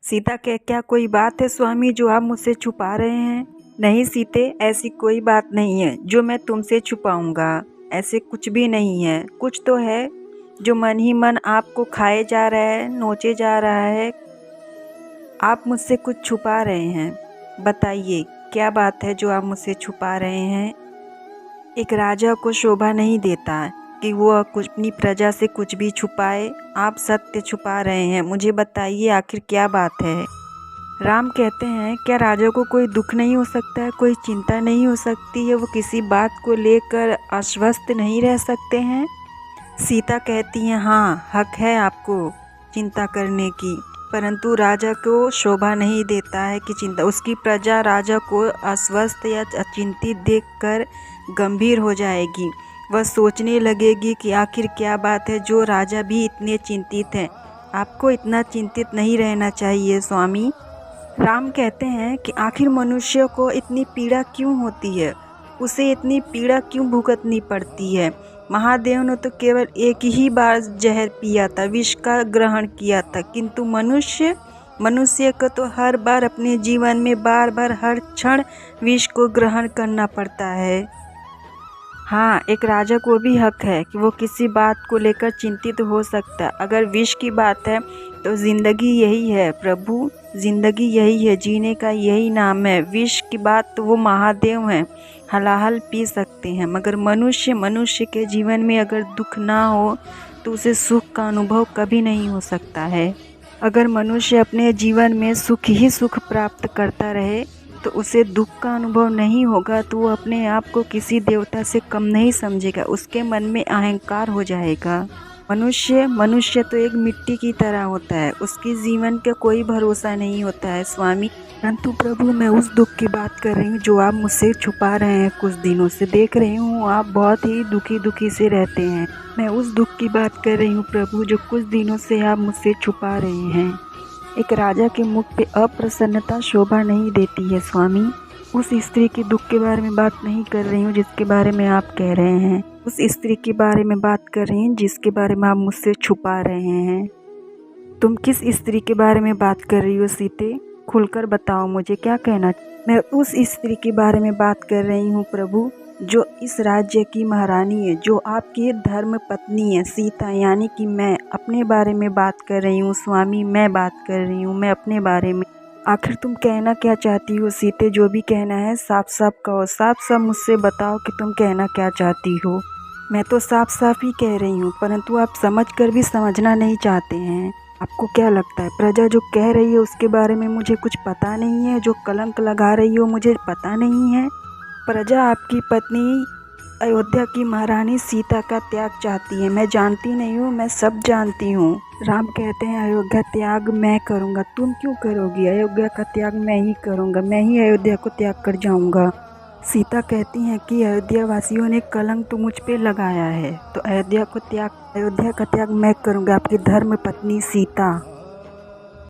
सीता के क्या कोई बात है स्वामी जो आप मुझसे छुपा रहे हैं? नहीं सीते, ऐसी कोई बात नहीं है जो मैं तुमसे छुपाऊंगा। ऐसे कुछ भी नहीं है। कुछ तो है जो मन ही मन आपको खाए जा रहा है, नोचे जा रहा है। आप मुझसे कुछ छुपा रहे हैं। बताइए क्या बात है जो आप मुझसे छुपा रहे हैं? एक राजा को शोभा नहीं देता कि वो अपनी प्रजा से कुछ भी छुपाए। आप सत्य छुपा रहे हैं। मुझे बताइए आखिर क्या बात है? राम कहते हैं क्या राजा को कोई दुख नहीं हो सकता है, कोई चिंता नहीं हो सकती है, वो किसी बात को लेकर आश्वस्त नहीं रह सकते हैं? सीता कहती हैं हाँ, हक है आपको चिंता करने की, परंतु राजा को शोभा नहीं देता है कि चिंता। उसकी प्रजा राजा को अस्वस्थ या चिंतित देखकर गंभीर हो जाएगी। वह सोचने लगेगी कि आखिर क्या बात है जो राजा भी इतने चिंतित हैं। आपको इतना चिंतित नहीं रहना चाहिए स्वामी। राम कहते हैं कि आखिर मनुष्य को इतनी पीड़ा क्यों होती है, उसे इतनी पीड़ा क्यों भुगतनी पड़ती है? महादेव ने तो केवल एक ही बार जहर पिया था, विष का ग्रहण किया था, किंतु मनुष्य को तो हर बार अपने जीवन में बार बार हर क्षण विष को ग्रहण करना पड़ता है। हाँ, एक राजा को भी हक है कि वो किसी बात को लेकर चिंतित हो सकता है। अगर विष की बात है तो ज़िंदगी यही है प्रभु, ज़िंदगी यही है, जीने का यही नाम है। विष की बात तो वो महादेव हैं, हलाहल पी सकते हैं, मगर मनुष्य के जीवन में अगर दुख ना हो तो उसे सुख का अनुभव कभी नहीं हो सकता है। अगर मनुष्य अपने जीवन में सुख ही सुख प्राप्त करता रहे तो उसे दुख का अनुभव नहीं होगा, तो वो अपने आप को किसी देवता से कम नहीं समझेगा, उसके मन में अहंकार हो जाएगा। मनुष्य तो एक मिट्टी की तरह होता है, उसके जीवन का कोई भरोसा नहीं होता है स्वामी। परंतु प्रभु मैं उस दुख की बात कर रही हूँ जो आप मुझसे छुपा रहे हैं। कुछ दिनों से देख रही हूँ आप बहुत ही दुखी से रहते हैं। मैं उस दुख की बात कर रही हूँ प्रभु जो कुछ दिनों से आप मुझसे छुपा रहे हैं। एक राजा के मुख पे अप्रसन्नता शोभा नहीं देती है स्वामी। उस स्त्री के दुख के बारे में बात नहीं कर रही हूँ जिसके बारे में आप कह रहे हैं, उस स्त्री के बारे में बात कर रही हूँ जिसके बारे में आप मुझसे छुपा रहे हैं। तुम किस स्त्री के बारे में बात कर रही हो सीते? खुलकर बताओ मुझे क्या कहना। मैं उस स्त्री के बारे में बात कर रही हूँ प्रभु जो इस राज्य की महारानी है, जो आपकी धर्म पत्नी है सीता, यानी कि मैं अपने बारे में बात कर रही हूँ स्वामी। मैं बात कर रही हूँ मैं अपने बारे में। आखिर तुम कहना क्या चाहती हो सीते? जो भी कहना है साफ साफ कहो, साफ साफ मुझसे बताओ कि तुम कहना क्या चाहती हो। मैं तो साफ साफ ही कह रही हूँ, परंतु आप समझ कर भी समझना नहीं चाहते हैं। आपको क्या लगता है प्रजा जो कह रही है उसके बारे में मुझे कुछ पता नहीं है? जो कलंक लगा रही हो मुझे पता नहीं है? प्रजा आपकी पत्नी अयोध्या की महारानी सीता का त्याग चाहती है। मैं जानती नहीं हूँ, मैं सब जानती हूँ। राम कहते हैं अयोध्या त्याग मैं करूँगा। तुम क्यों करोगी? अयोध्या का त्याग मैं ही करूँगा, मैं ही अयोध्या को त्याग कर जाऊँगा। सीता कहती हैं कि अयोध्या वासियों ने कलंक तो मुझ पे लगाया है, तो अयोध्या का त्याग मैं करूँगा। आपकी धर्म पत्नी सीता।